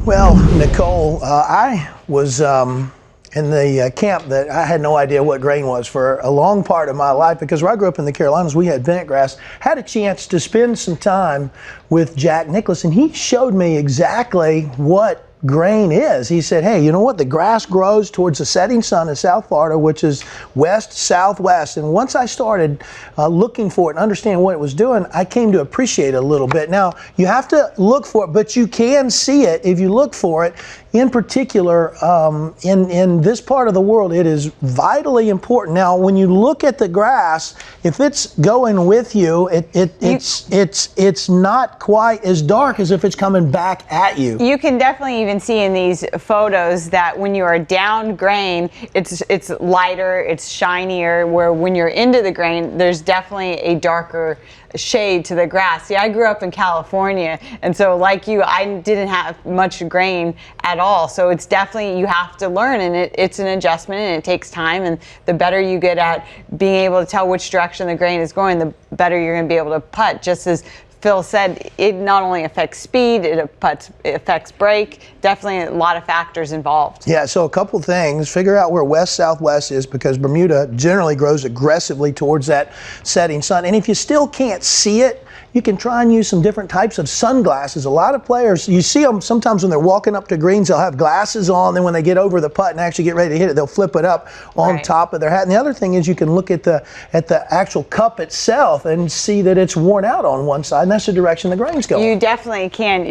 Well, Nicole, I was in the camp that I had no idea what grain was for a long part of my life, because where I grew up in the Carolinas, we had bent grass. Had a chance to spend some time with Jack Nicklaus, and he showed me exactly what grain is. He said, hey, you know what? The grass grows towards the setting sun in South Florida, which is west, southwest. And once I started looking for it and understanding what it was doing, I came to appreciate it a little bit. Now, you have to look for it, but you can see it if you look for it. In particular, in this part of the world, it is vitally important. Now, when you look at the grass, if it's going with you, it's not quite as dark as if it's coming back at you. You can definitely even see in these photos that when you are down grain, it's lighter, it's shinier, where when you're into the grain, there's definitely a darker shade to the grass. See, I grew up in California, and so like you, I didn't have much grain at all. So it's definitely, you have to learn, and it's an adjustment, and it takes time. And the better you get at being able to tell which direction the grain is going, the better you're going to be able to putt. Just as Phil said, it not only affects speed, it affects break. Definitely a lot of factors involved. Yeah, so a couple things. Figure out where west-southwest is, because Bermuda generally grows aggressively towards that setting sun. And if you still can't see it, you can try and use some different types of sunglasses. A lot of players, you see them sometimes when they're walking up to greens, they'll have glasses on. Then when they get over the putt and actually get ready to hit it, they'll flip it up on top of their hat. And the other thing is you can look at the actual cup itself and see that it's worn out on one side, and that's the direction the grain's going. You definitely can.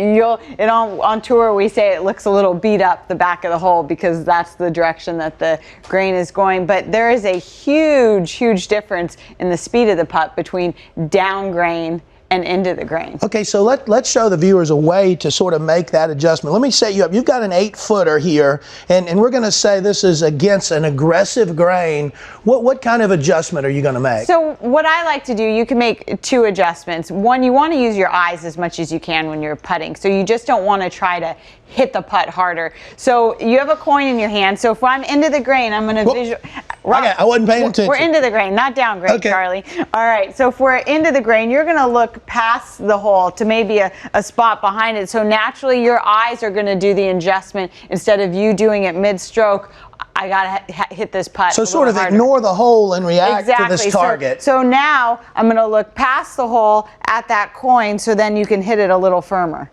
On tour, we say it looks a little beat up, the back of the hole, because that's the direction that the grain is going. But there is a huge, huge difference in the speed of the putt between down grain and into the grain. Okay, so let's show the viewers a way to sort of make that adjustment. Let me set you up. You've got an 8-footer here, and we're going to say this is against an aggressive grain. What kind of adjustment are you going to make? So what I like to do, you can make 2 adjustments. One, you want to use your eyes as much as you can when you're putting. So you just don't want to try to hit the putt harder. So you have a coin in your hand. So if I'm into the grain, I'm going to visualize. Okay, I wasn't paying attention. We're into the grain, not down grain, okay, Charlie. All right, so if we're into the grain, you're going to look past the hole to maybe a spot behind it. So naturally, your eyes are going to do the adjustment instead of you doing it mid-stroke. I got to hit this putt. So sort of harder. Ignore the hole and react to this target. So now I'm going to look past the hole at that coin, so then you can hit it a little firmer.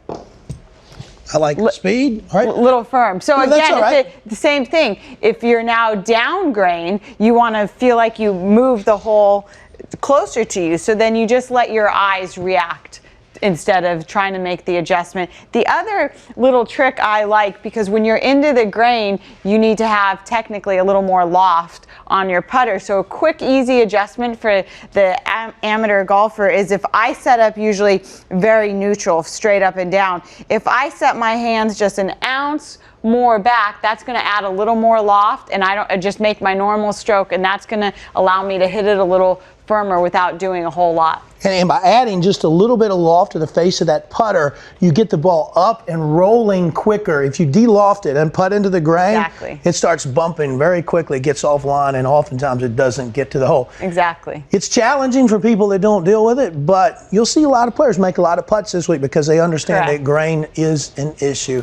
I like the speed. All right. Little firm. So no, again, right, the same thing. If you're now down grain, you want to feel like you move the hole closer to you. So then you just let your eyes react instead of trying to make the adjustment. The other little trick I like, because when you're into the grain, you need to have technically a little more loft on your putter. So a quick, easy adjustment for the amateur golfer is, if I set up usually very neutral, straight up and down, if I set my hands just an ounce more back, that's going to add a little more loft, and I just make my normal stroke, and that's going to allow me to hit it a little firmer without doing a whole lot. And by adding just a little bit of loft to the face of that putter, you get the ball up and rolling quicker. If you de-loft it and putt into the grain, it starts bumping very quickly, gets offline, and oftentimes it doesn't get to the hole. Exactly. It's challenging for people that don't deal with it, but you'll see a lot of players make a lot of putts this week because they understand that grain is an issue.